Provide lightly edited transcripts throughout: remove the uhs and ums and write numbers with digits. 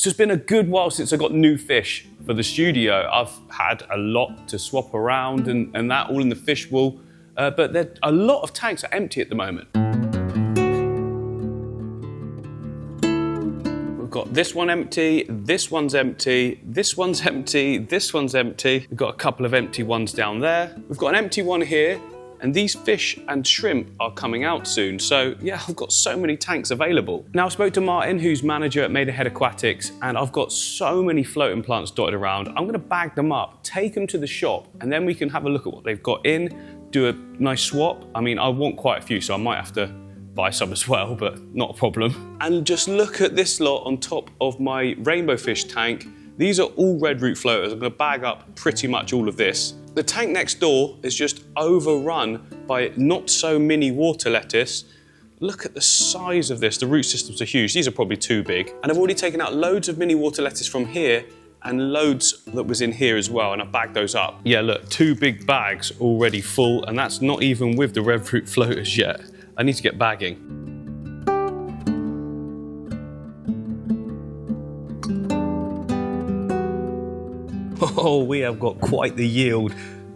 So it's been a good while since I got new fish for the studio. I've had a lot to swap around and that all in the fish wall, but a lot of tanks are empty at the moment. We've got this one empty, this one's empty, this one's empty, this one's empty. We've got a couple of empty ones down there. We've got an empty one here, and these fish and shrimp are coming out soon. So yeah, I've got so many tanks available. Now I spoke to Martin, who's manager at Maidenhead Aquatics, and I've got so many floating plants dotted around. I'm gonna bag them up, take them to the shop, and then we can have a look at what they've got in, do a nice swap. I mean, I want quite a few, so I might have to buy some as well, but not a problem. And just look at this lot on top of my rainbow fish tank. These are all red root floaters. I'm gonna bag up pretty much all of this. The tank next door is just overrun by not so mini water lettuce. Look at the size of this. The root systems are huge. These are probably too big. And I've already taken out loads of mini water lettuce from here and loads that was in here as well, and I bagged those up. Yeah, look, 2 big bags already full, and that's not even with the red root floaters yet. I need to get bagging. Oh, we have got quite the yield.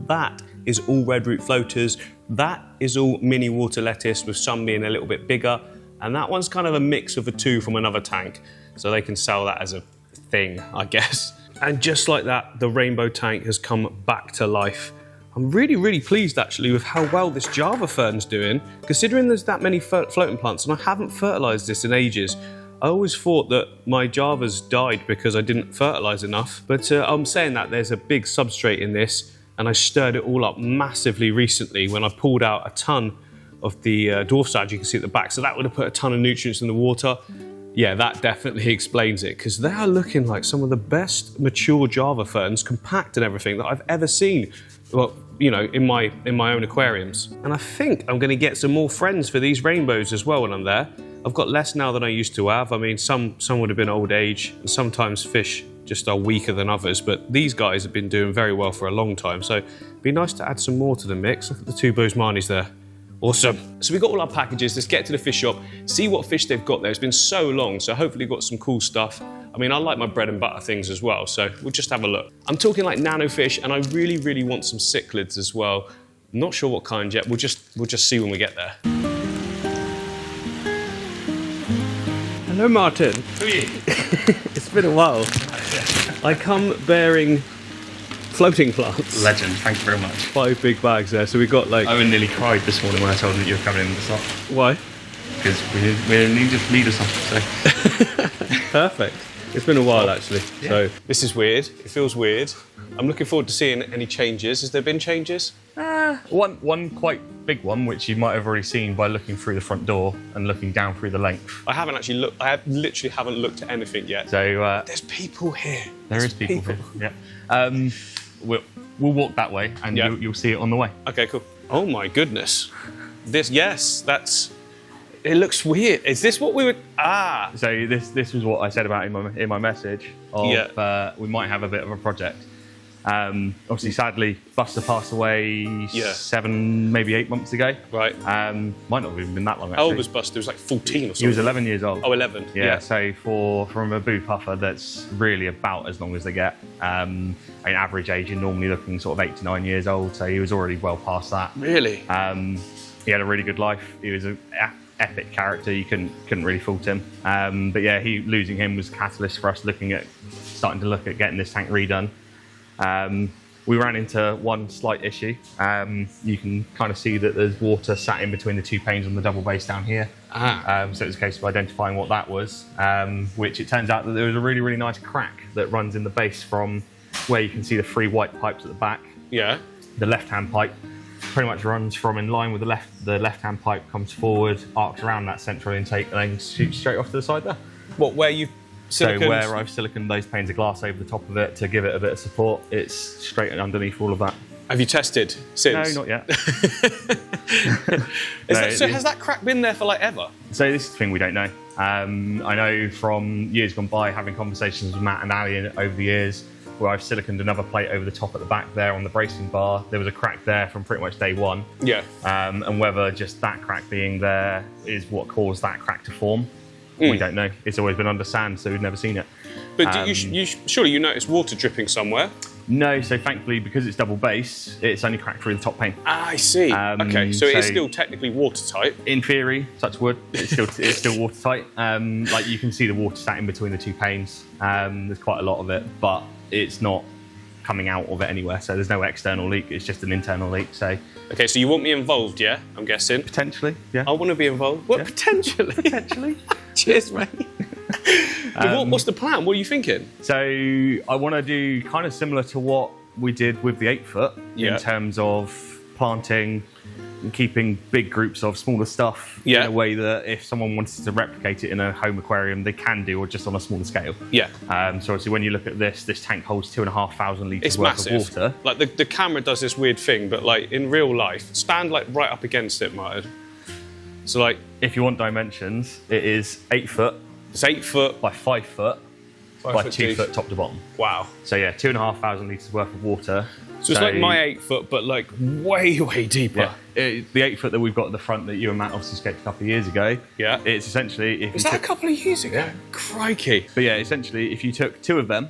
That is all red root floaters. That is all mini water lettuce, with some being a little bit bigger. And that one's kind of a mix of the 2 from another tank. So they can sell that as a thing, I guess. And just like that, the rainbow tank has come back to life. I'm really, really pleased actually with how well this Java fern's doing, considering there's that many floating plants and I haven't fertilised this in ages. I always thought that my Javas died because I didn't fertilise enough, but I'm saying that there's a big substrate in this, and I stirred it all up massively recently when I pulled out a ton of the dwarf sand you can see at the back, so that would have put a ton of nutrients in the water. Yeah, that definitely explains it, because they are looking like some of the best mature Java ferns, compact and everything, that I've ever seen. Well, you know, in my own aquariums. And I think I'm gonna get some more friends for these rainbows as well when I'm there. I've got less now than I used to have. I mean, some would have been old age, and sometimes fish just are weaker than others, but these guys have been doing very well for a long time, so it'd be nice to add some more to the mix. Look at the 2 Bosmanis there. Awesome. So we've got all our packages. Let's get to the fish shop, see what fish they've got there. It's been so long, so hopefully got some cool stuff. I mean, I like my bread and butter things as well, so we'll just have a look. I'm talking like nano fish, and I really, really want some cichlids as well. Not sure what kind yet. We'll just see when we get there. Hello, Martin. Who are you? It's been a while. I come bearing floating plants. Legend, thank you very much. 5 big bags there, so we got like... Owen nearly cried this morning when I told him that you were coming in with the slot. Why? Because we need or something, so... Perfect. It's been a while actually, yeah. So... This is weird, it feels weird. I'm looking forward to seeing any changes. Has there been changes? One quite big one, which you might have already seen by looking through the front door and looking down through the length. I haven't actually looked, literally haven't looked at anything yet. So... there's people here. There is people here, yeah. We'll walk that way and you'll see it on the way. Okay, cool. Oh my goodness. It looks weird. Is this what we would... Ah! So this was what I said about in my message of we might have a bit of a project. Obviously, sadly, Buster passed away 7, maybe 8 months ago. Right. Might not have even been that long, actually. How old was Buster? He was like 14 or something. He was 11 years old. Oh, 11. Yeah, so from a boo puffer, that's really about as long as they get. I mean, average age, you're normally looking sort of 8 to 9 years old, so he was already well past that. Really? He had a really good life. He was an epic character. You couldn't really fault him. But yeah, losing him was a catalyst for us starting to look at getting this tank redone. We ran into one slight issue. You can kind of see that there's water sat in between the 2 panes on the double base down here. So it was a case of identifying what that was, which it turns out that there was a really, really nice crack that runs in the base from where you can see the 3 white pipes at the back. Yeah. The left-hand pipe pretty much runs from in line with the left-hand pipe, comes forward, arcs around that central intake, and then shoots straight off to the side there. What, where you've siliconed? So where I've siliconed those panes of glass over the top of it to give it a bit of support, it's straight underneath all of that. Have you tested since? No, not yet. So has that crack been there for like ever? So this is the thing we don't know. I know from years gone by, having conversations with Matt and Ali over the years, where I've siliconed another plate over the top at the back there on the bracing bar. There was a crack there from pretty much day one. Yeah. And whether just that crack being there is what caused that crack to form, we don't know. It's always been under sand, so we've never seen it. But surely you noticed water dripping somewhere? No, so thankfully, because it's double base, it's only cracked through the top pane. Ah, I see. Okay, so it is still technically watertight. In theory, touch wood, it's still watertight. Like you can see the water sat in between the two panes. There's quite a lot of it, but it's not coming out of it anywhere. So there's no external leak. It's just an internal leak. So okay, so you want me involved, yeah? I'm guessing. Potentially, yeah. I want to be involved. What? Yeah. Potentially. Potentially. Cheers, mate. What's the plan? What are you thinking? So I want to do kind of similar to what we did with the 8-foot in terms of planting and keeping big groups of smaller stuff in a way that if someone wanted to replicate it in a home aquarium, they can do, or just on a smaller scale. Yeah. So obviously when you look at this tank holds 2,500 litres worth massive. of water. Like the camera does this weird thing, but like in real life, stand like right up against it, Martin. So like, if you want dimensions, it is 8 foot. It's 8 foot by 5 foot by 2 foot top to bottom. Wow. So yeah, 2,500 litres worth of water. So it's like my 8 foot, but like way, way deeper. Yeah. The 8 foot that we've got at the front that you and Matt obviously scaped a couple of years ago. Yeah. It's essentially... Was that a couple of years ago? Yeah. Crikey. But yeah, essentially, if you took 2 of them,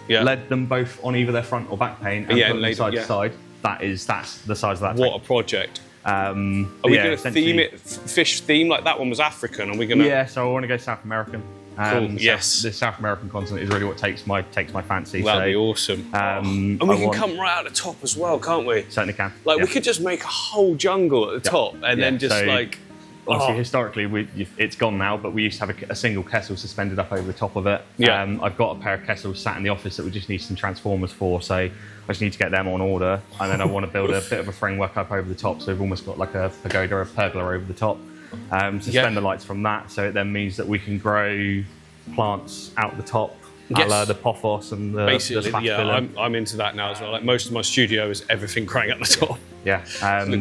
led them both on either their front or back pane, and put them side to side, that's the size of that tank. What a project. Are we going to theme it, fish theme, like that one was African? Are we going to... Yeah, so I want to go South American. Cool. Yes. The South American continent is really what takes my fancy. That'd be awesome. And we can come right out the top as well, can't we? Certainly can. Like we could just make a whole jungle at the top, and then just like... Obviously, historically, it's gone now, but we used to have a single kessel suspended up over the top of it. Yeah. I've got a pair of kessels sat in the office that we just need some transformers for, so I just need to get them on order. And then I want to build a bit of a framework up over the top, so we've almost got like a pagoda, a pergola over the top. Suspend the lights from that, so it then means that we can grow plants out the top. Yes. A la the pothos and the basically, the I'm into that now as well. Like most of my studio is everything crying at the top. Yeah,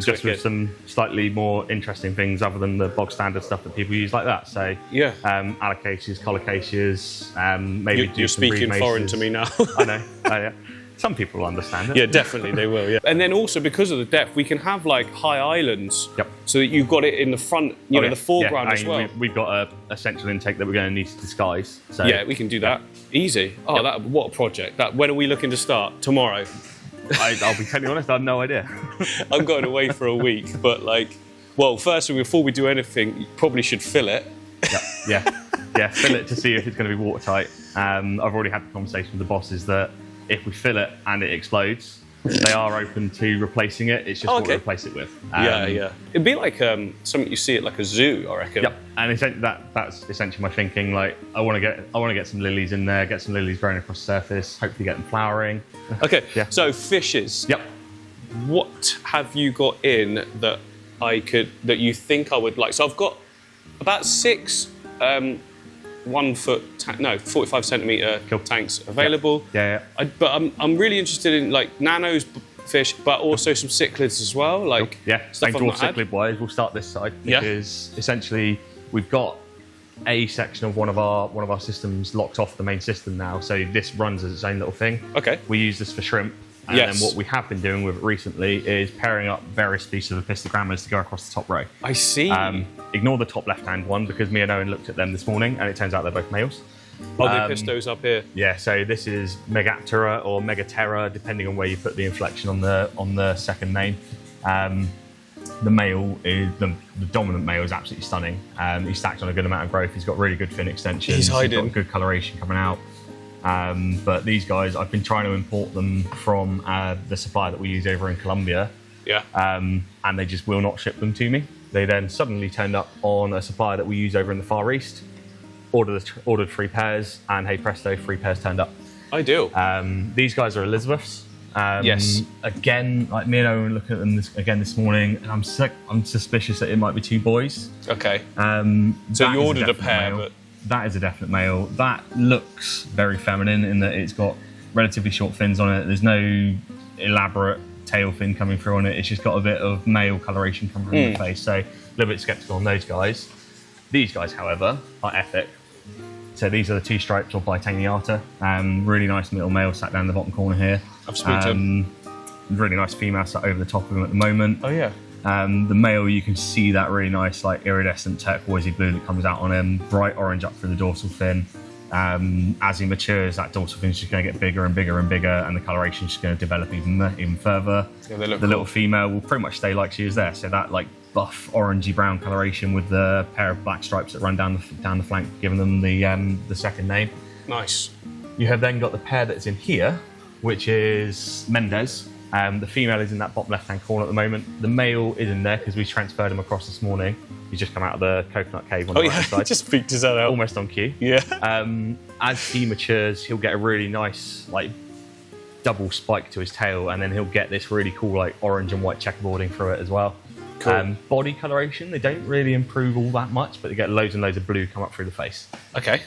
just with some slightly more interesting things other than the bog standard stuff that people use like that. So allocaceas, colocaceas, maybe you're speaking foreign to me now. I know. Yeah. Some people will understand it. Yeah, definitely they will. Yeah, and then also because of the depth, we can have like high islands. Yep. So that you've got it in the front, the foreground as well. We've got a central intake that we're going to need to disguise. So yeah, we can do that easy. Oh, what a project! When are we looking to start? Tomorrow. I'll be totally honest, I have no idea. I'm going away for a week, but first before we do anything, you probably should fill it. Yeah, fill it to see if it's going to be watertight. I've already had the conversation with the bosses that if we fill it and it explodes, they are open to replacing it. It's just what we replace it with. It'd be like something you see at like a zoo, I reckon. Yep. And that's essentially my thinking. Like I want to get some lilies in there, get some lilies growing across the surface, hopefully get them flowering. Okay. Yeah. So fishes. Yep. What have you got in that you think I would like? So I've got about 6 1 foot 45 centimetre tanks available. Yeah. But I'm really interested in like Nano's fish, but also some cichlids as well. Like stuff Dwarf cichlid wise, we'll start this side because essentially we've got a section of one of our systems locked off the main system now. So this runs as its own little thing. Okay. We use this for shrimp. And then what we have been doing with it recently is pairing up various species of epistogrammas to go across the top row. I see. Ignore the top left-hand one because me and Owen looked at them this morning and it turns out they're both males. Oh, the epistos up here. Yeah, so this is Megaptera or Megaterra, depending on where you put the inflection on the second name. The male is the dominant male is absolutely stunning. He's stacked on a good amount of growth. He's got really good fin extensions. He's hiding. He's got good coloration coming out. But these guys, I've been trying to import them from the supplier that we use over in Colombia. Yeah. And they just will not ship them to me. They then suddenly turned up on a supplier that we use over in the Far East. Ordered 3 pairs, and hey presto, 3 pairs turned up. Ideal. These guys are Elizabeths. Yes. Again, like me and Owen looking at them this morning, and I'm suspicious that it might be 2 boys. Okay. So you ordered a pair, but that is a definite male. That looks very feminine in that it's got relatively short fins on it. There's no elaborate tail fin coming through on it. It's just got a bit of male coloration coming from the face. So a little bit sceptical on those guys. These guys, however, are epic. So these are the 2 stripes or Bitaniata. Really nice little male sat down in the bottom corner here. I've spoken to him. Really nice female sat over the top of him at the moment. Oh yeah. The male, you can see that really nice like iridescent turquoisey blue that comes out on him, bright orange up through the dorsal fin. As he matures, that dorsal fin is just going to get bigger and bigger and bigger, and the coloration is just going to develop even further. Yeah, they look the cool. little female will pretty much stay like she is there. So that like buff orangey brown coloration with the pair of black stripes that run down the flank, giving them the second name. Nice. You have then got the pair that's in here, which is Mendez. The female is in that bottom left-hand corner at the moment. The male is in there because we transferred him across this morning. He's just come out of the coconut cave on the right side. Just peeked his head out. Almost on cue. Yeah. As he matures, he'll get a really nice like double spike to his tail, and then he'll get this really cool like orange and white checkerboarding through it as well. Cool. Body coloration, they don't really improve all that much, but they get loads and loads of blue come up through the face. Okay.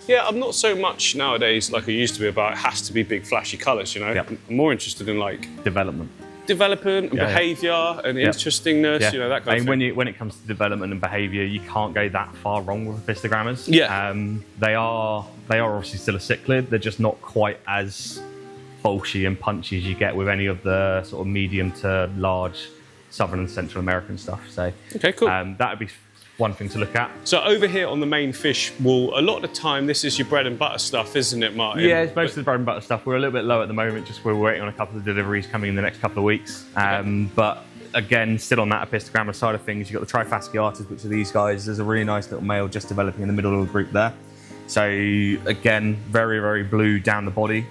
Yeah, I'm not so much nowadays like I used to be about it has to be big flashy colours, you know? Yep. I'm more interested in like Development. development and behaviour and interestingness, Yeah. you know, that kind of thing. When it comes to development and behaviour, you can't go that far wrong with epistogrammas. Yeah. They are obviously still a cichlid. They're just not quite as bolshy and punchy as you get with any of the sort of medium to large Southern and Central American stuff. So Okay, cool. that would be one thing to look at. So over here on the main fish wall, a lot of the time this is your bread and butter stuff, isn't it, Martin? Yeah, it's most of the bread and butter stuff. We're a little bit low at the moment, just we're waiting on a couple of deliveries coming in the next couple of weeks. But again, still on that epistogramma side of things, you've got the trifasciatas, which are these guys. There's a really nice little male just developing in the middle of the group there. So again, very, very blue down the body,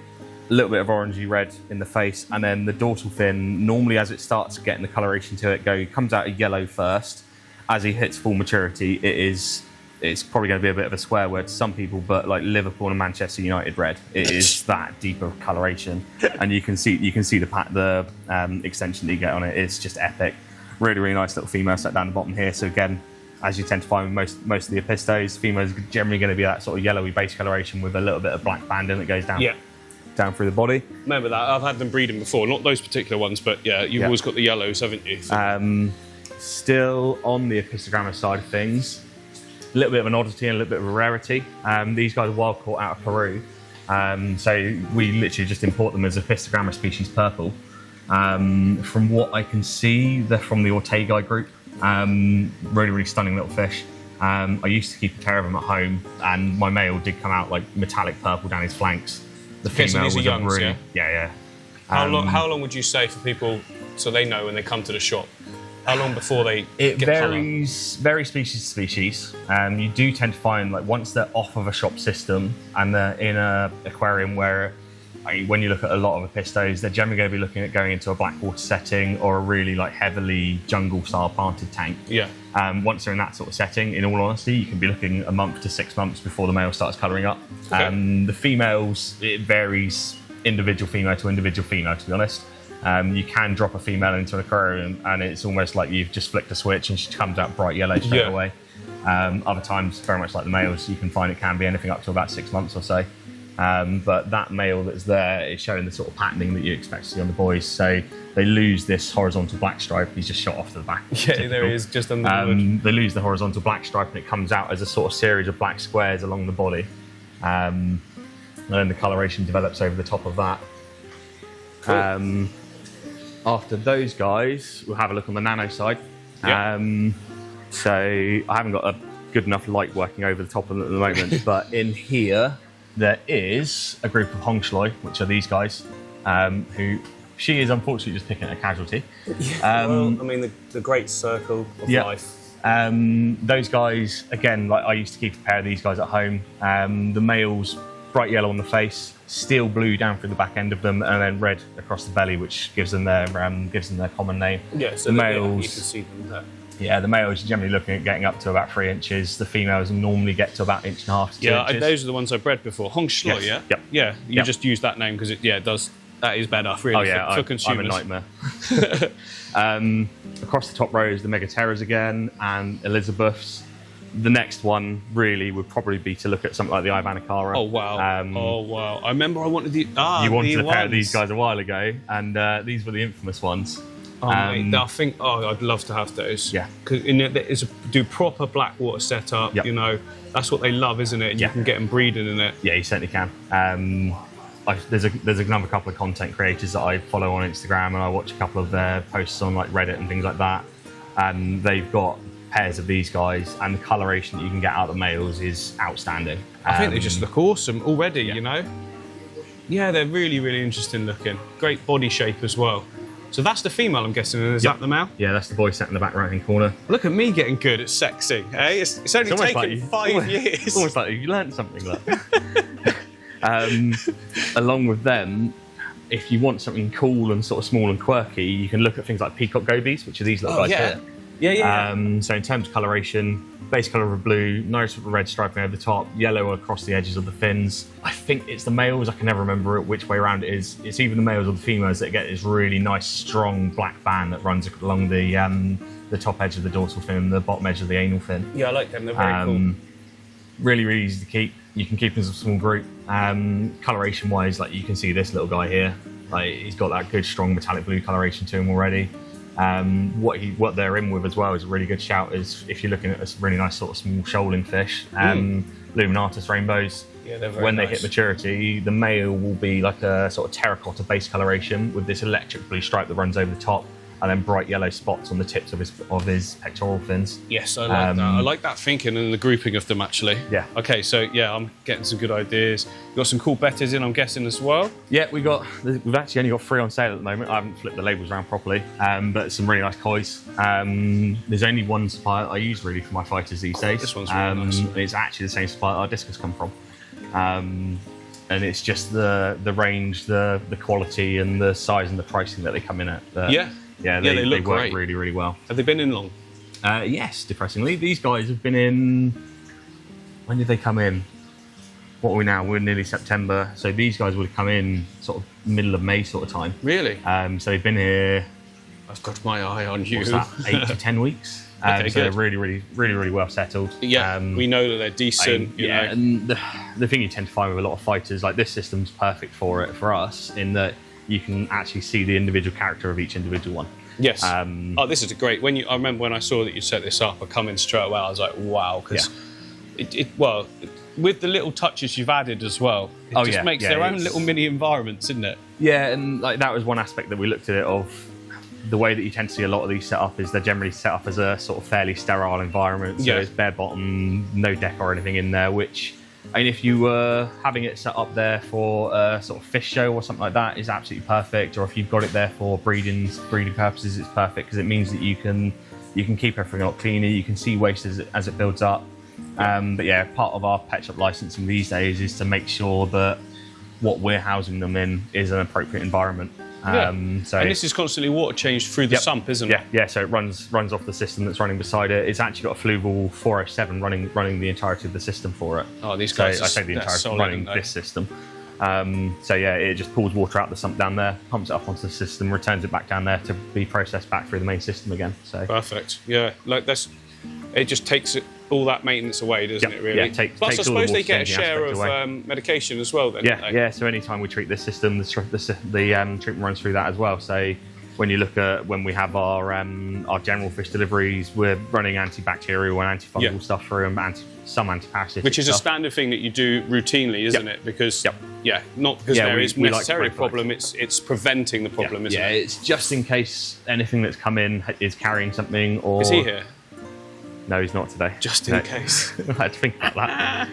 a little bit of orangey red in the face, and then the dorsal fin, normally as it starts getting the coloration to it, comes out of yellow first. As he hits full maturity, it's probably going to be a bit of a swear word to some people, but like Liverpool and Manchester United red, it is that deeper coloration, and you can see the extension that you get on it. It's just epic. Really, really nice little female set down the bottom here. So again, as you tend to find with most of the epistos, females are generally going to be that sort of yellowy base coloration with a little bit of black banding that goes down. Yeah. Down through the body. Remember that, I've had them breeding before, not those particular ones, but yeah, you've always got the yellows, haven't you? Still on the epistogramma side of things, a little bit of an oddity and a little bit of a rarity. These guys are wild caught out of Peru. So we literally just import them as epistogramma species purple. From what I can see, they're from the Ortegae group. Really, really stunning little fish. I used to keep a pair of them at home, and my male did come out like metallic purple down his flanks. The Okay, so female these are was youngs, really, yeah? How long would you say for people so they know when they come to the shop? How long before they It get varies species to species. You do tend to find like once they're off of a shop system and they're in an aquarium where, when you look at a lot of epistos, they're generally going to be looking at going into a black water setting or a really like heavily jungle style planted tank. Yeah. Once they're in that sort of setting, in all honesty, you can be looking a month to 6 months before the male starts colouring up. Okay. The females, it varies individual female to individual female, to be honest. You can drop a female into an aquarium and it's almost like you've just flicked a switch and she comes out bright yellow straight away. Other times, very much like the males, you can find it can be anything up to about 6 months or so. But that male that's there is showing the sort of patterning that you expect to see on the boys. So they lose this horizontal black stripe. He's just shot off to the back. Yeah, there he is, just under the wood. They lose the horizontal black stripe and it comes out as a sort of series of black squares along the body. And then the coloration develops over the top of that. Cool. After those guys, we'll have a look on the Nano side. Yep. So I haven't got a good enough light working over the top of them at the moment, but in here there is a group of Hongshloi, which are these guys, who she is unfortunately just picking a casualty. Well, I mean, the great circle of life. Those guys, again, like I used to keep a pair of these guys at home. The males, bright yellow on the face, steel blue down through the back end of them, and then red across the belly, which gives them their common name. Yeah, so the males, you can see them there. Yeah, the males are generally looking at getting up to about 3 inches. The females normally get to about 1.5 inches to 2 inches. Those are the ones I bred before. Hongshloi, Yes. yeah? Yep. Yeah, you just use that name because it does. That is better, really, for consumers. I'm a nightmare. Across the top row is the Megaterras again, and Elizabeths. The next one really would probably be to look at something like the Ivanacara. Oh, wow. I remember I wanted you wanted a pair of these guys a while ago, and these were the infamous ones. Oh, mate, I think, I'd love to have those. Yeah. Because do proper black water setup, Yep. you know, that's what they love, isn't it? And you can get them breeding in it. Yeah, you certainly can. There's another couple of content creators that I follow on Instagram, and I watch a couple of their posts on like Reddit and things like that. And they've got pairs of these guys, and the coloration that you can get out of the males is outstanding. I think they just look awesome already, you know? Yeah, they're really, really interesting looking. Great body shape as well. So that's the female, I'm guessing, and is that the male? Yeah, that's the boy sat in the back right-hand corner. Look at me getting good at sexing, eh? It's only taken 5 years. It's almost like you learned something, look. Along with them, if you want something cool and sort of small and quirky, you can look at things like peacock gobies, which are these little guys here. Yeah. So in terms of coloration, base colour of blue, nice red striping over the top, yellow across the edges of the fins. I think it's the males, I can never remember which way around it is. It's either the males or the females that get this really nice, strong black band that runs along the top edge of the dorsal fin and the bottom edge of the anal fin. Yeah, I like them, they're very cool. Really, really easy to keep. You can keep them as a small group. Coloration wise, like you can see this little guy here, like he's got that good strong metallic blue coloration to him already. What they're in with as well is a really good shout is if you're looking at a really nice sort of small shoaling fish, luminatus rainbows. Yeah, they're very when nice. they hit maturity, the male will be like a sort of terracotta base coloration with this electric blue stripe that runs over the top, and then bright yellow spots on the tips of his pectoral fins. Yes, I like that. I like that thinking and the grouping of them, actually. Yeah. Okay, so yeah, I'm getting some good ideas. You've got some cool Bettas in, I'm guessing, as well. Yeah, we've actually only got 3 on sale at the moment. I haven't flipped the labels around properly, but some really nice kois. There's only one supplier I use really for my fighters these days. This one's really nice. It's actually the same supplier our Discus come from. And it's just the range, the quality, and the size and the pricing that they come in at. Yeah, they look work great. really, really well. Have they been in long? Yes, depressingly. These guys have been in... When did they come in? What are we now? We're nearly September. So these guys would have come in sort of middle of May sort of time. Really? So they've been here... I've got my eye on you. What's that? 8 to 10 weeks. Okay, so good. they're really well settled. Yeah, we know that they're decent. You know. And the thing you tend to find with a lot of fighters, like this system's perfect for it, for us, in that you can actually see the individual character of each individual one. Yes. This is a great. I remember when I saw that you set this up, I come in straight away. I was like, wow, because with the little touches you've added as well, it just makes their own little mini environments, isn't it? Yeah, and like that was one aspect that we looked at it of. The way that you tend to see a lot of these set up is they're generally set up as a sort of fairly sterile environment. So it's bare bottom, no deck or anything in there, which, I mean, if you were having it set up there for a sort of fish show or something like that, is absolutely perfect. Or if you've got it there for breeding purposes, it's perfect because it means that you can keep everything a lot cleaner. You can see waste as it builds up. But yeah, part of our pet shop licensing these days is to make sure that what we're housing them in is an appropriate environment. And this is constantly water changed through the sump, isn't it? Yeah. So it runs off the system that's running beside it. It's actually got a Fluval 407 running the entirety of the system for it. Oh, these guys! I say the entirety running this system. It just pulls water out the sump down there, pumps it up onto the system, returns it back down there to be processed back through the main system again. So perfect. Yeah, like that's. It just takes all that maintenance away, doesn't it? Really. Yeah, Plus, I suppose they get a share of medication as well. Then. Yeah. So anytime we treat this system, the treatment runs through that as well. So when you look at when we have our general fish deliveries, we're running antibacterial and antifungal stuff through them, some antiparasitic. Which is stuff. a standard thing that you do routinely, isn't it? Because not because there is necessarily a problem. It's preventing the problem, isn't it? Yeah, it's just in case anything that's come in is carrying something. Or is he here? No, he's not today. Just in case. I had to think about that.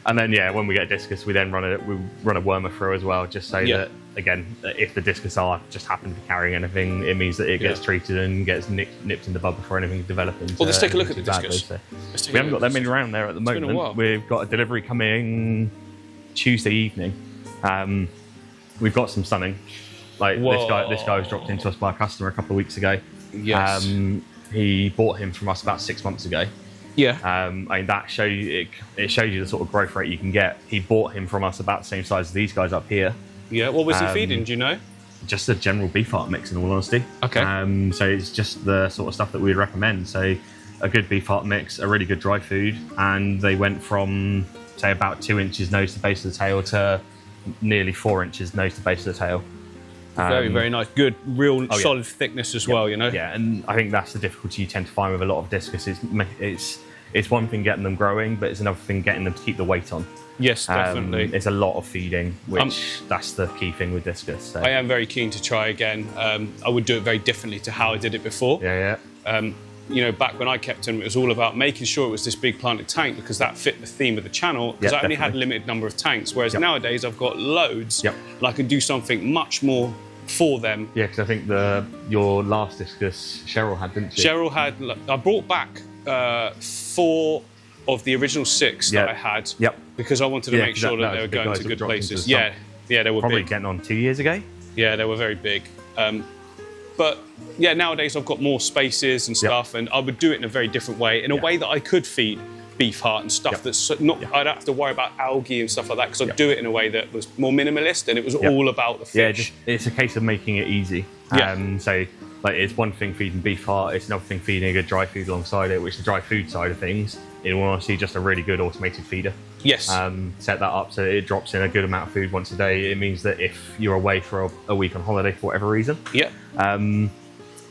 And then, when we get Discus, we then run a wormer through as well, just so that, again, if the Discus are just happen to be carrying anything, it means that it gets treated and gets nipped in the bud before anything develops. Well, let's take a look at the Discus. We haven't got that many around there at the moment. Been a while. We've got a delivery coming Tuesday evening. We've got some stunning. Like this guy was dropped into us by a customer a couple of weeks ago. Yes. He bought him from us about 6 months ago. Yeah. I mean, that shows you the sort of growth rate you can get. He bought him from us about the same size as these guys up here. Yeah. What was he feeding? Do you know? Just a general beef heart mix, in all honesty. Okay. So it's just the sort of stuff that we'd recommend. So a good beef heart mix, a really good dry food, and they went from say about 2 inches nose to base of the tail to nearly 4 inches nose to base of the tail. Very, very nice. Good, real solid thickness as well, you know? Yeah, and I think that's the difficulty you tend to find with a lot of Discus. It's one thing getting them growing, but it's another thing getting them to keep the weight on. Yes, definitely. It's a lot of feeding, which that's the key thing with Discus. So. I am very keen to try again. I would do it very differently to how I did it before. Yeah. you know, back when I kept them, it was all about making sure it was this big planted tank because that fit the theme of the channel, because I only had a limited number of tanks, whereas nowadays I've got loads and I can do something much more for them. Yeah, because I think your last Discus, Cheryl had, didn't she? Cheryl had, I brought back 4 of the original 6 that I had because I wanted to make sure that they were going to good places. Yeah, they were probably big. Getting on 2 years ago. Yeah, they were very big. But yeah, nowadays I've got more spaces and stuff, and I would do it in a very different way, in a way that I could feed beef heart and stuff that's not, I don't have to worry about algae and stuff like that, because I'd do it in a way that was more minimalist, and it was all about the fish. Yeah, it's a case of making it easy. So like, it's one thing feeding beef heart, it's another thing feeding a good dry food alongside it, which is the dry food side of things. In all honesty, just a really good automated feeder. Yes. Set that up so it drops in a good amount of food once a day. It means that if you're away for a week on holiday for whatever reason,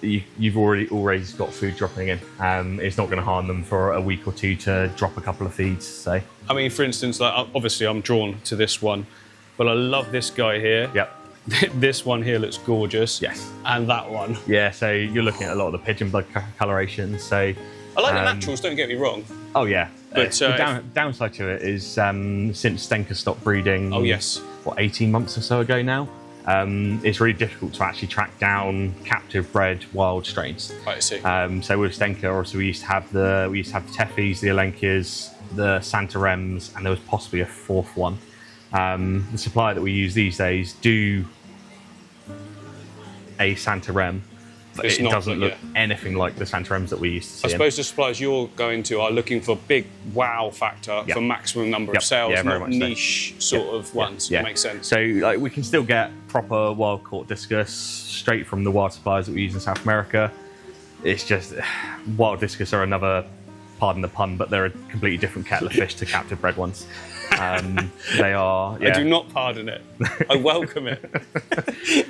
you've already got food dropping in. It's not going to harm them for a week or 2 to drop a couple of feeds. So, I mean, for instance, like, obviously I'm drawn to this one, but I love this guy here. Yep. This one here looks gorgeous. Yes. And that one. Yeah. So you're looking at a lot of the pigeon blood coloration. So I like the naturals. Don't get me wrong. Oh yeah. But the downside to it is since Stenker stopped breeding. Oh yes. What, 18 months or so ago now. It's really difficult to actually track down captive bred wild strains. I see. So with Stenker, also we used to have the Teffis, the Elenkias, the Santarems, and there was possibly a 4th one. The supplier that we use these days do a Santarem, but it doesn't look anything like the Santarems that we used to see. I suppose the suppliers you're going to are looking for big wow factor for maximum number of sales, not niche sort of ones. That makes sense. So like, we can still get proper wild caught Discus straight from the wild suppliers that we use in South America. It's just wild Discus are another, pardon the pun, but they're a completely different kettle of fish to captive bred ones. They are. I do not pardon it. I welcome it.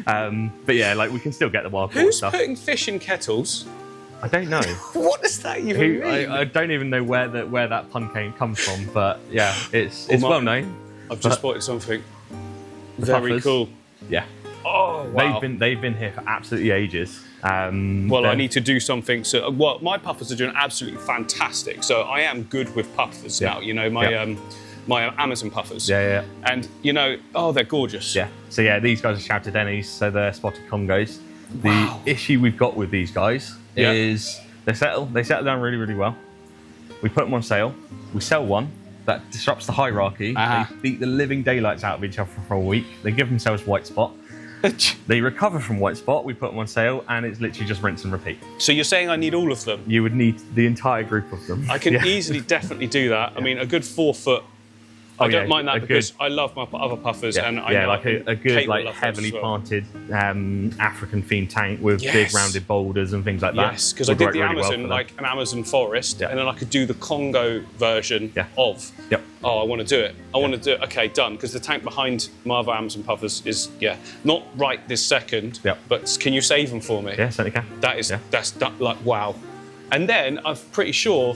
But yeah, like, we can still get the wild caught stuff. Who's putting fish in kettles? I don't know. What does that even mean? I don't even know where that pun comes from, but yeah, it's well known. I've just spotted something very cool. Yeah. Oh wow. They've been here for absolutely ages. I need to do something. So, my puffers are doing absolutely fantastic. So I am good with puffers now. You know, my Amazon puffers. Yeah. And you know, they're gorgeous. Yeah. So yeah, these guys are shouted Dennies, so they're spotted Congos. The issue we've got with these guys is they settle down really, really well. We put them on sale. We sell one. That disrupts the hierarchy. They beat the living daylights out of each other for a week. They give themselves white spot. They recover from white spot. We put them on sale, and it's literally just rinse and repeat. So you're saying I need all of them? You would need the entire group of them. I can easily, definitely do that. I mean, a good 4 foot. I don't mind that because I love my other puffers, and I know like a good, like, heavily planted African themed tank with big rounded boulders and things like that. Yes, because I did the Amazon, like an Amazon forest, and then I could do the Congo version of. Yep. Oh, I want to do it. I want to do it. Okay, done. Because the tank behind my other Amazon puffers is not right this second. Yep. But can you save them for me? Yeah, certainly can. That's like wow. And then I'm pretty sure.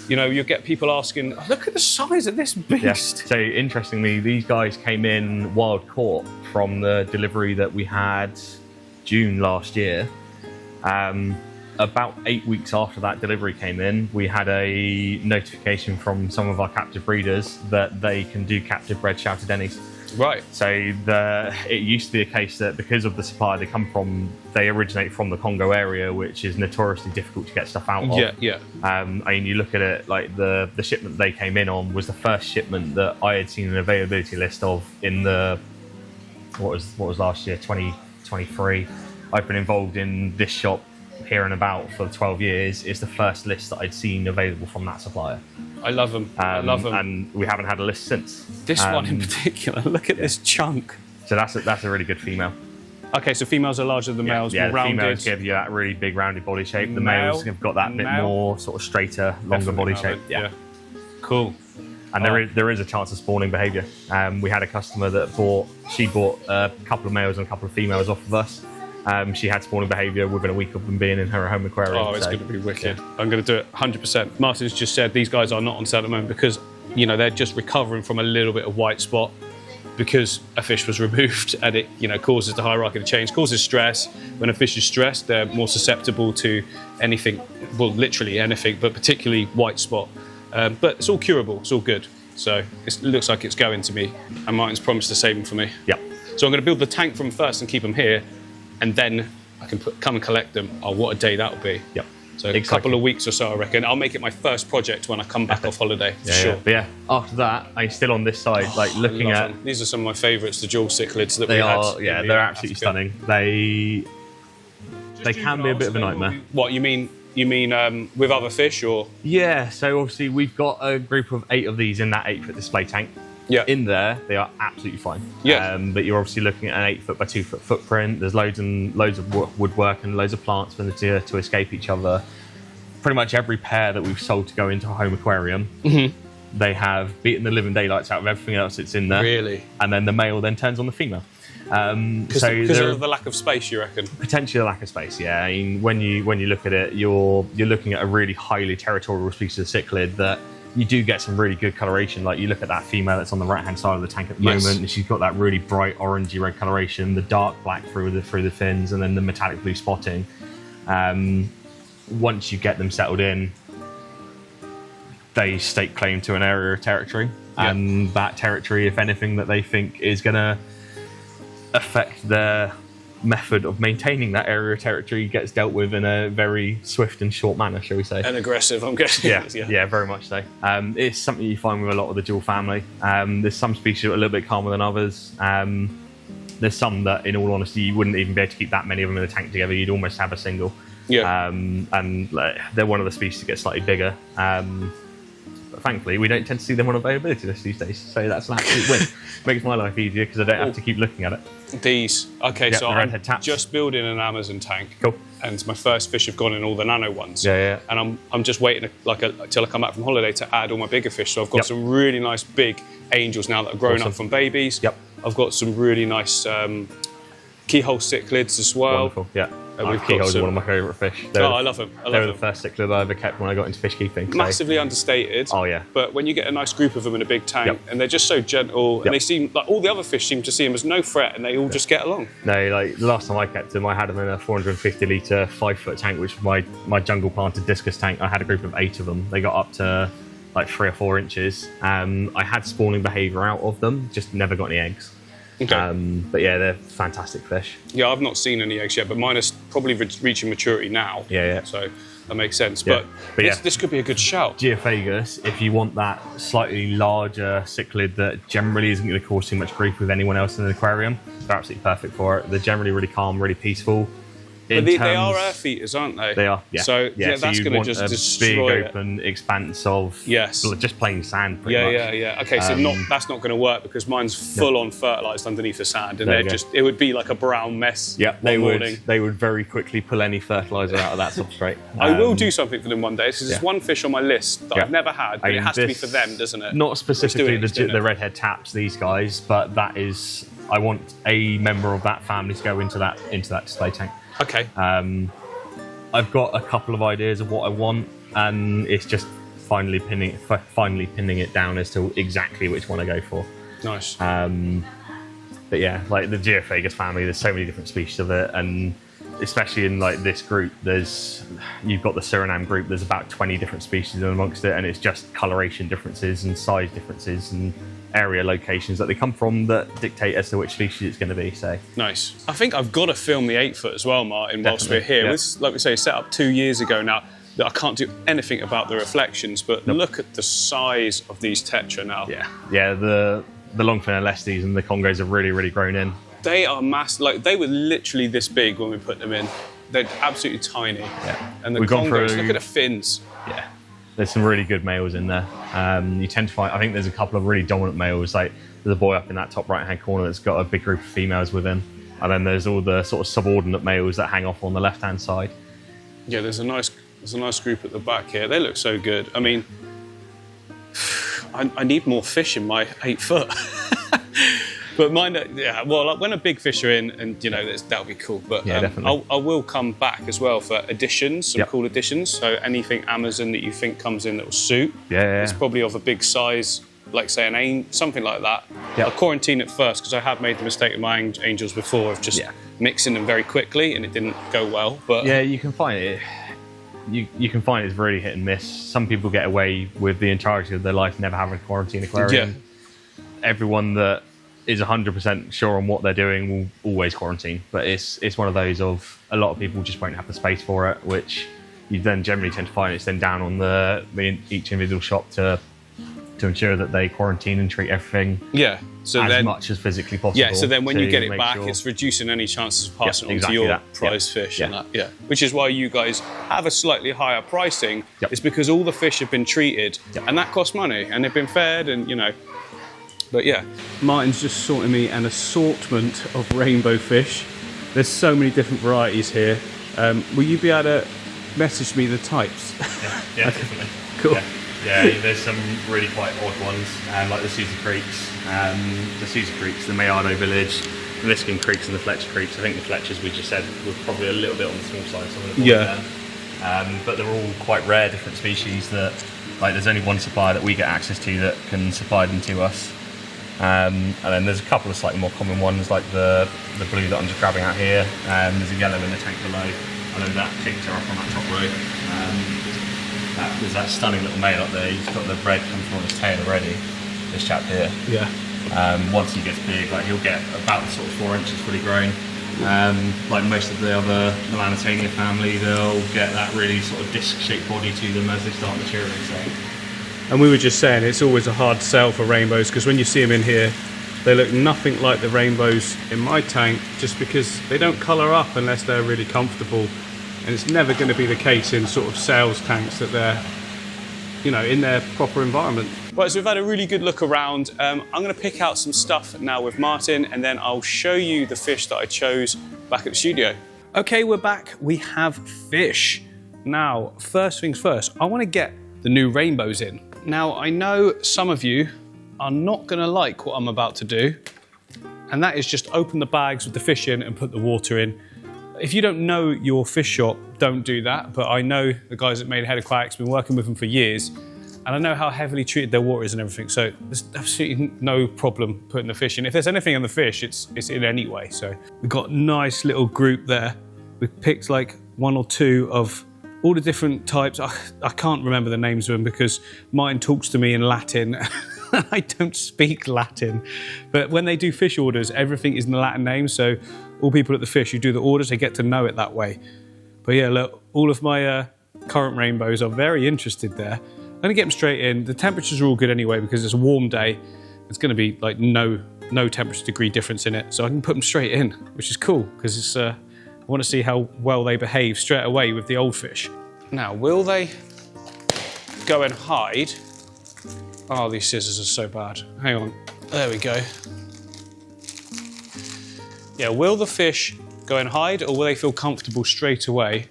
You know, you'll get people asking, look at the size of this beast. Yeah. So, interestingly, these guys came in wild caught from the delivery that we had June last year. About 8 weeks after that delivery came in, we had a notification from some of our captive breeders that they can do captive bred shouted Dennies. Right. So it used to be a case that because of the supply they come from, they originate from the Congo area, which is notoriously difficult to get stuff out of. Yeah. I mean, you look at it, like the shipment they came in on was the first shipment that I had seen an availability list of in the what was last year, 2023. I've been involved in this shop here and about for 12 years. It's the first list that I'd seen available from that supplier. I love them. I love them. And we haven't had a list since. This one in particular, look at this chunk. So that's a really good female. Okay, so females are larger than males, more rounded. The females give you that really big rounded body shape. The males have got that bit more sort of straighter, longer body shape. Yeah. Cool. And there is a chance of spawning behaviour. We had a customer that bought a couple of males and a couple of females off of us. She had spawning behaviour within a week of them being in her home aquarium. Oh, it's going to be wicked. Yeah. I'm going to do it 100%. Martin's just said these guys are not on sale at the moment because, you know, they're just recovering from a little bit of white spot. because a fish was removed, and it, you know, causes the hierarchy to change, causes stress. When a fish is stressed, they're more susceptible to anything, well, literally anything, but particularly white spot. But it's all curable, it's all good. So it looks like it's going to me, and Martin's promised to save them for me. Yep. So I'm going to build the tank from first and keep them here, and then I can come and collect them. Oh, what a day that'll be. Yep. So a couple of weeks or so, I reckon. I'll make it my first project when I come back off holiday, for sure. But yeah, after that, I'm still on this side, like looking at... them. These are some of my favourites, the dual cichlids that we They had. are, yeah, they're absolutely stunning. They can be a bit of a nightmare. What, you mean with other fish, or? Yeah, so obviously we've got a group of 8 of these in that 8-foot display tank. Yeah. In there, they are absolutely fine. Yeah. But you're obviously looking at an 8-foot by 2-foot footprint. There's loads and loads of woodwork and loads of plants for them to escape each other. Pretty much every pair that we've sold to go into a home aquarium, they have beaten the living daylights out of everything else that's in there. Really? And then the male then turns on the female. Because of the lack of space, you reckon? Potentially the lack of space, yeah. I mean, when you look at it, you're looking at a really highly territorial species of cichlid that you do get some really good coloration. Like you look at that female that's on the right hand side of the tank at the moment, and she's got that really bright orangey red coloration, the dark black through the fins, and then the metallic blue spotting. Once you get them settled in, they stake claim to an area of territory, and that territory, if anything that they think is going to affect their method of maintaining that area of territory, gets dealt with in a very swift and short manner, shall we say. And aggressive, I'm guessing. Yeah, very much so. It's something you find with a lot of the dual family. There's some species that are a little bit calmer than others. There's some that, in all honesty, you wouldn't even be able to keep that many of them in a tank together. You'd almost have a single. Yeah. And they're one of the species that get slightly bigger. But thankfully, we don't tend to see them on availability list these days. So that's an absolute win. Makes my life easier because I don't have to keep looking at it. These. Okay, so I'm taps. just building an Amazon tank. Cool. And my first fish have gone in all the nano ones. Yeah. And I'm just waiting till I come back from holiday to add all my bigger fish. So I've got some really nice big angels now that are grown up from babies. Yep. I've got some really nice keyhole cichlids as well. Wonderful, yeah. Keyholes are one of my favourite fish. I love them. They were the first cichlid I ever kept when I got into fish keeping. Massively understated. Oh, yeah. But when you get a nice group of them in a big tank, and they're just so gentle, and they seem like all the other fish seem to see them as no threat, and they all just get along. No, like the last time I kept them, I had them in a 450 litre 5-foot tank, which was my jungle planted discus tank. I had a group of 8 of them. They got up to like 3 or 4 inches. I had spawning behaviour out of them, just never got any eggs. Okay. But yeah, they're fantastic fish. Yeah, I've not seen any eggs yet, but mine is probably reaching maturity now. Yeah. So that makes sense. Yeah. But this could be a good shout. Geophagus, if you want that slightly larger cichlid that generally isn't going to cause too much grief with anyone else in an aquarium, they're absolutely perfect for it. They're generally really calm, really peaceful. But they are earth eaters, aren't they? They are, yeah. So that's going to just destroy big open expanse of just plain sand, pretty much. Yeah. Okay, so that's not going to work because mine's full on fertilised underneath the sand, and it would be like a brown mess. Yeah, they would very quickly pull any fertiliser out of that substrate. I will do something for them one day because there's one fish on my list that I've never had, but it has to be for them, doesn't it? Not specifically the redhead taps, these guys, but that is. I want a member of that family to go into that display tank. Okay. I've got a couple of ideas of what I want, and it's just finally pinning it down as to exactly which one I go for. Nice. But yeah, like the Geophagus family, there's so many different species of it, and especially in like this group, you've got the Suriname group. There's about 20 different species amongst it, and it's just coloration differences and size differences and area locations that they come from that dictate as to which species it's going to be. So nice. I think I've got to film the 8-foot as well, Martin, whilst we're here. Yeah. This, like we say, set up 2 years ago now. That I can't do anything about the reflections, but look at the size of these tetra now. Yeah. The longfin Alestes and the Congos have really grown in. They are massive. Like they were literally this big when we put them in. They're absolutely tiny. Yeah. And the Congos, look at the fins. Yeah. There's some really good males in there. You tend to find, I think there's a couple of really dominant males. Like there's a boy up in that top right-hand corner that's got a big group of females with him. And then there's all the sort of subordinate males that hang off on the left-hand side. Yeah, there's a nice group at the back here. They look so good. I mean, I need more fish in my 8-foot. But mine, well, when a big fish are in, and that'll be cool. But definitely. I will come back as well for additions, some cool additions. So anything Amazon that you think comes in that will suit. Yeah. It's probably of a big size like say something like that, Yep. I'll quarantine it first, because I have made the mistake with my angels before of just mixing them very quickly and it didn't go well. But yeah, you can find it. You can find it's really hit and miss. Some people get away with the entirety of their life never having a quarantine aquarium. Yeah. Everyone that is 100% sure on what they're doing will always quarantine. But it's one of those of a lot of people just won't have the space for it, which you then generally tend to find it's then down on each individual shop to ensure that they quarantine and treat everything as much as physically possible. Yeah, so then when you get it back, sure. it's reducing any chances of passing on exactly to your that. prize fish. And that, which is why you guys have a slightly higher pricing. It's because all the fish have been treated, and that costs money, and they've been fed, and you know. But yeah. Martin's just sorting me an assortment of rainbow fish. There's so many different varieties here. Will you be able to message me the types? Yeah, definitely. Cool. Yeah, there's some really quite odd ones, like the Susie Creeks, the Mayardo Village, the Liskin Creeks and the Fletcher Creeks. I think the Fletchers we just said were probably a little bit on the small side. Some of them, but they're all quite rare, different species that, like, there's only one supplier that we get access to that can supply them to us. And then there's a couple of slightly more common ones, like the blue that I'm just grabbing out here. There's a yellow in the tank below. I know that picked her up on that top row. There's that stunning little male up there. He's got the red coming from his tail already. This chap here. Yeah. Once he gets big, like he'll get about sort of 4 inches fully grown. Like most of the other Melanitania family, they'll get that really sort of disc-shaped body to them as they start maturing. So. And we were just saying it's always a hard sell for rainbows, because when you see them in here, they look nothing like the rainbows in my tank, just because they don't colour up unless they're really comfortable. And it's never going to be the case in sort of sales tanks that they're, you know, in their proper environment. Right, so we've had a really good look around. I'm going to pick out some stuff now with Martin, and then I'll show you the fish that I chose back at the studio. Okay, we're back. We have fish. Now, first things first, I want to get the new rainbows in. Now, I know some of you are not going to like what I'm about to do, and that is just open the bags with the fish in and put the water in. If you don't know your fish shop, don't do that, but I know the guys at Maidenhead Aquatics, been working with them for years, and I know how heavily treated their water is and everything, so there's absolutely no problem putting the fish in. If there's anything on the fish, it's in anyway. So we've got a nice little group there. We've picked like 1 or 2 of all the different types. I can't remember the names of them because Martin talks to me in Latin. I don't speak Latin, but when they do fish orders, everything is in the Latin name, so all people at the fish who do the orders, they get to know it that way. But yeah, look, all of my current rainbows are very interested there. I'm gonna get them straight in. The temperatures are all good anyway because it's a warm day. It's gonna be like no temperature degree difference in it, so I can put them straight in, which is cool because it's I want to see how well they behave straight away with the old fish. Now, will they go and hide? Oh, these scissors are so bad. Hang on, there we go. Yeah, will the fish go and hide, or will they feel comfortable straight away?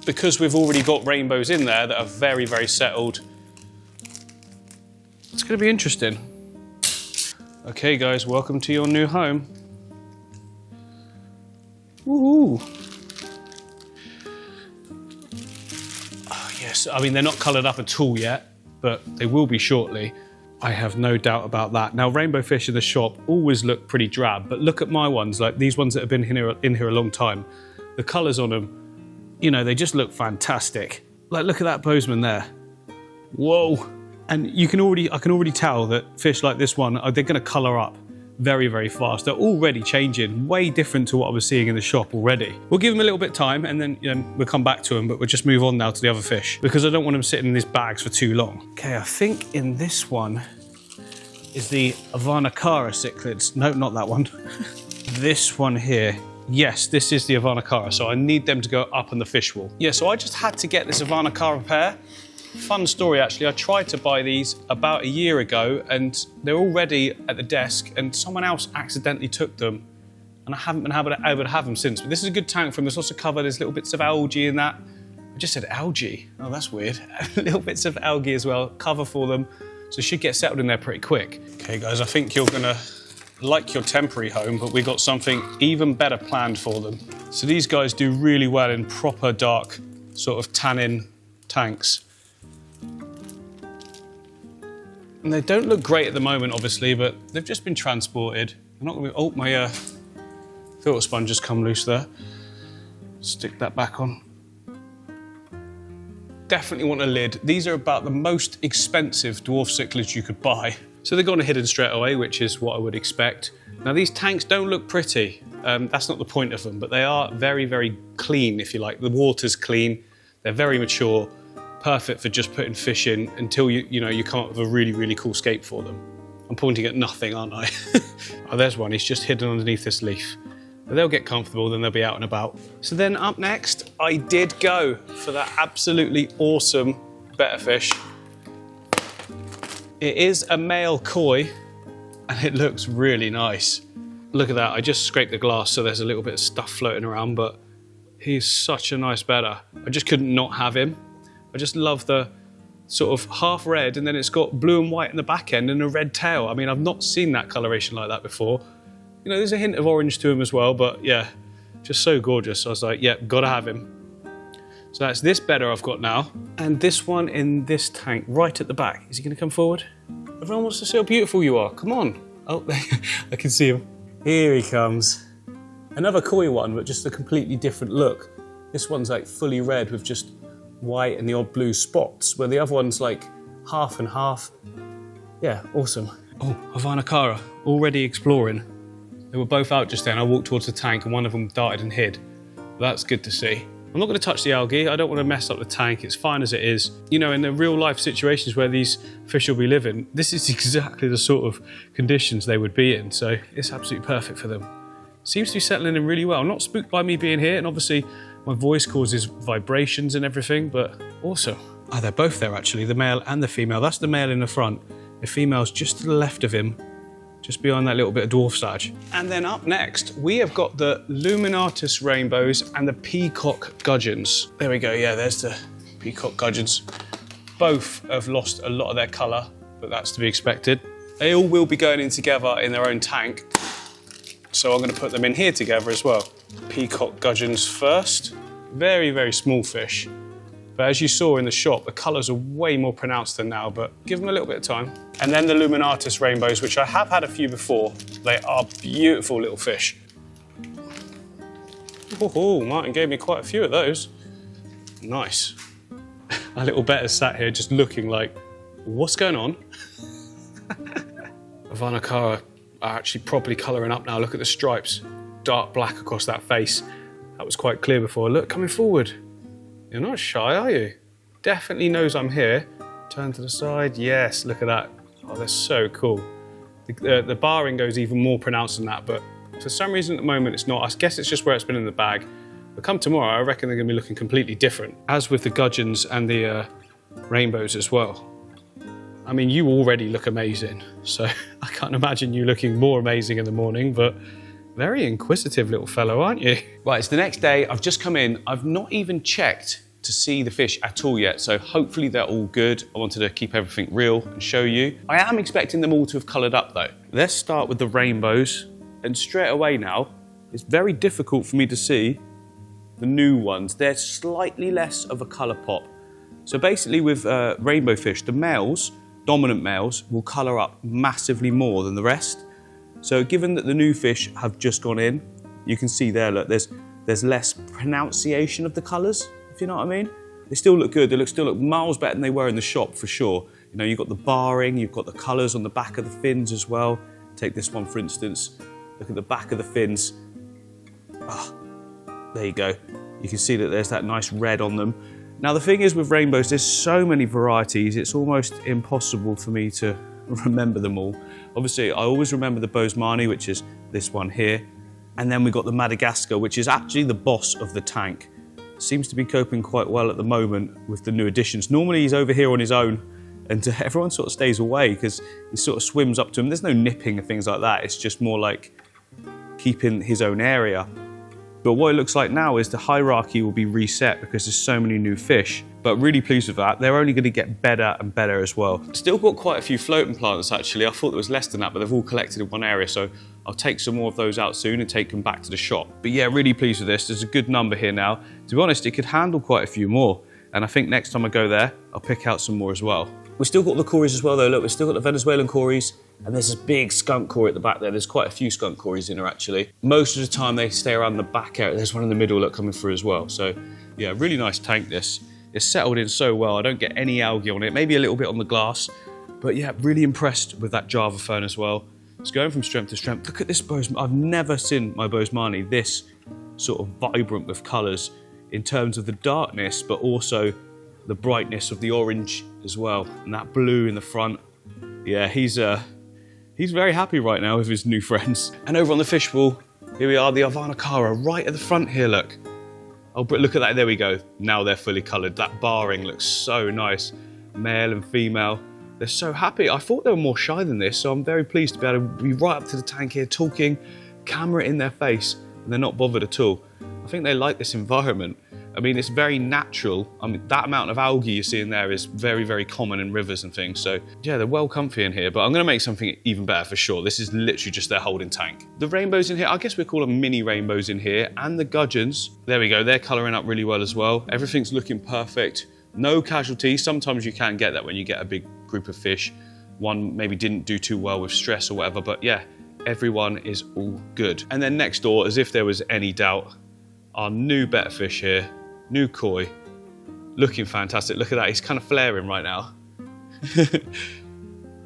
Because we've already got rainbows in there that are very, very settled, it's going to be interesting. Okay, guys, welcome to your new home. Ooh. Oh, yes, I mean, they're not coloured up at all yet, but they will be shortly. I have no doubt about that. Now, rainbow fish in the shop always look pretty drab, but look at my ones, like these ones that have been in here a long time. The colours on them, you know, they just look fantastic. Like, look at that Bozeman there. Whoa. And I can already tell that fish like this one, they're going to colour up very, very fast. They're already changing, way different to what I was seeing in the shop already. We'll give them a little bit of time and then we'll come back to them, but we'll just move on now to the other fish because I don't want them sitting in these bags for too long. Okay, I think in this one is the Avanacara cichlids. No, not that one. This one here. Yes, this is the Avanacara, so I need them to go up on the fish wall. Yeah, so I just had to get this Avanacara pair. Fun story, actually. I tried to buy these about a year ago and they're already at the desk and someone else accidentally took them and I haven't been able to have them since. But this is a good tank for them. There's also covered, there's little bits of algae in that. I just said algae. Oh, that's weird. Little bits of algae as well, cover for them. So it should get settled in there pretty quick. Okay, guys, I think you're gonna like your temporary home, but we got something even better planned for them. So these guys do really well in proper dark, sort of tannin tanks. And they don't look great at the moment, obviously, but they've just been transported. I'm not gonna be, oh, my filter sponge has come loose there. Stick that back on. Definitely want a lid. These are about the most expensive dwarf cichlids you could buy. So they're gone hidden straight away, which is what I would expect. Now these tanks don't look pretty. That's not the point of them, but they are very, very clean, if you like. The water's clean, they're very mature, perfect for just putting fish in until you come up with a really, really cool scape for them. I'm pointing at nothing, aren't I? Oh, there's one, he's just hidden underneath this leaf. But they'll get comfortable, then they'll be out and about. So then up next, I did go for that absolutely awesome Betta fish. It is a male koi, and it looks really nice. Look at that, I just scraped the glass, so there's a little bit of stuff floating around, but he's such a nice Betta. I just couldn't not have him. I just love the sort of half red, and then it's got blue and white in the back end and a red tail. I mean, I've not seen that coloration like that before. You know, there's a hint of orange to him as well, but yeah, just so gorgeous. I was like, yeah, gotta have him. So that's this Betta I've got now, and this one in this tank right at the back. Is he gonna come forward? Everyone wants to see how beautiful you are. Come on. Oh, I can see him. Here he comes. Another koi one, but just a completely different look. This one's like fully red with just white and the odd blue spots, where the other one's like half and half. Yeah, awesome. Oh, Havana Cara, already exploring. They were both out just then. I walked towards the tank and one of them darted and hid. That's good to see. I'm not going to touch the algae. I don't want to mess up the tank. It's fine as it is. You know, in the real life situations where these fish will be living, this is exactly the sort of conditions they would be in. So it's absolutely perfect for them. Seems to be settling in really well. I'm not spooked by me being here, and obviously my voice causes vibrations and everything, but awesome. Oh, they're both there actually, the male and the female. That's the male in the front. The female's just to the left of him, just behind that little bit of dwarf sage. And then up next, we have got the Luminatus rainbows and the peacock gudgeons. There we go, yeah, there's the peacock gudgeons. Both have lost a lot of their colour, but that's to be expected. They all will be going in together in their own tank, so I'm gonna put them in here together as well. Peacock gudgeons first. Very, very small fish. But as you saw in the shop, the colours are way more pronounced than now, but give them a little bit of time. And then the Luminatus rainbows, which I have had a few before. They are beautiful little fish. Oh, Martin gave me quite a few of those. Nice. Our little Betta sat here just looking like, what's going on? Havana Cara are actually properly colouring up now. Look at the stripes. Dark black across that face. That was quite clear before. Look, coming forward. You're not shy, are you? Definitely knows I'm here. Turn to the side. Yes, look at that. Oh, they're so cool. The barring goes even more pronounced than that, but for some reason at the moment it's not. I guess it's just where it's been in the bag. But come tomorrow, I reckon they're going to be looking completely different. As with the gudgeons and the rainbows as well. I mean, you already look amazing, so I can't imagine you looking more amazing in the morning, but very inquisitive little fellow, aren't you? Right, it's the next day. I've just come in. I've not even checked to see the fish at all yet, so hopefully they're all good. I wanted to keep everything real and show you. I am expecting them all to have coloured up though. Let's start with the rainbows, and straight away now, it's very difficult for me to see the new ones. They're slightly less of a colour pop. So basically with rainbow fish, the males, dominant males, will colour up massively more than the rest. So given that the new fish have just gone in, you can see there, look, there's less pronunciation of the colours, if you know what I mean. They still look good, they still look miles better than they were in the shop for sure. You know, you've got the barring, you've got the colours on the back of the fins as well. Take this one for instance, look at the back of the fins. Ah, there you go. You can see that there's that nice red on them. Now the thing is with rainbows, there's so many varieties, it's almost impossible for me to remember them all. Obviously, I always remember the Bosemani, which is this one here. And then we got the Madagascar, which is actually the boss of the tank. Seems to be coping quite well at the moment with the new additions. Normally he's over here on his own and everyone sort of stays away because he sort of swims up to him. There's no nipping and things like that. It's just more like keeping his own area. But what it looks like now is the hierarchy will be reset because there's so many new fish. But really pleased with that. They're only going to get better and better as well. Still got quite a few floating plants actually. I thought there was less than that, but they've all collected in one area. So I'll take some more of those out soon and take them back to the shop. But yeah, really pleased with this. There's a good number here now. To be honest, it could handle quite a few more. And I think next time I go there, I'll pick out some more as well. We've still got the cories as well though. Look, we've still got the Venezuelan cories, and there's this big skunk cory at the back there. There's quite a few skunk cories in here actually. Most of the time they stay around the back area. There's one in the middle, look, coming through as well. So yeah, really nice tank this. It's settled in so well. I don't get any algae on it, maybe a little bit on the glass, but yeah, really impressed with that Java fern as well. It's going from strength to strength. Look at this I've never seen my Bosemani this sort of vibrant with colours in terms of the darkness, but also the brightness of the orange as well, and that blue in the front. Yeah, he's very happy right now with his new friends. And over on the fish pool, here we are, the Avanacara right at the front here, look. Oh, but look at that, there we go. Now they're fully coloured. That barring looks so nice. Male and female, they're so happy. I thought they were more shy than this, so I'm very pleased to be able to be right up to the tank here, talking, camera in their face, and they're not bothered at all. I think they like this environment. I mean, it's very natural. I mean, that amount of algae you see in there is very, very common in rivers and things. So yeah, they're well comfy in here, but I'm gonna make something even better for sure. This is literally just their holding tank. The rainbows in here, I guess we call them mini rainbows in here, and the gudgeons. There we go, they're coloring up really well as well. Everything's looking perfect. No casualties. Sometimes you can get that when you get a big group of fish. One maybe didn't do too well with stress or whatever, but yeah, everyone is all good. And then next door, as if there was any doubt, our new Betta fish here, new koi, looking fantastic. Look at that, he's kind of flaring right now.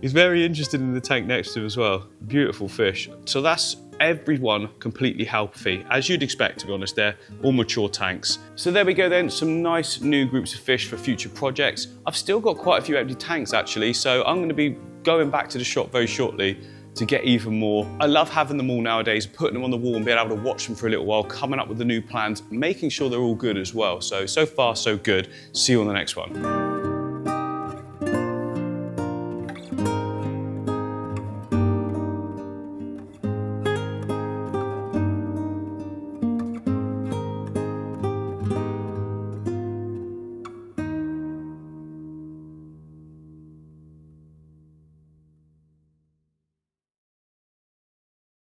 He's very interested in the tank next to him as well. Beautiful fish. So that's everyone completely healthy, as you'd expect, to be honest. They're all mature tanks. So there we go then, some nice new groups of fish for future projects. I've still got quite a few empty tanks actually, so I'm going to be going back to the shop very shortly to get even more. I love having them all nowadays, putting them on the wall and being able to watch them for a little while, coming up with the new plans, making sure they're all good as well. So far so good. See you on the next one.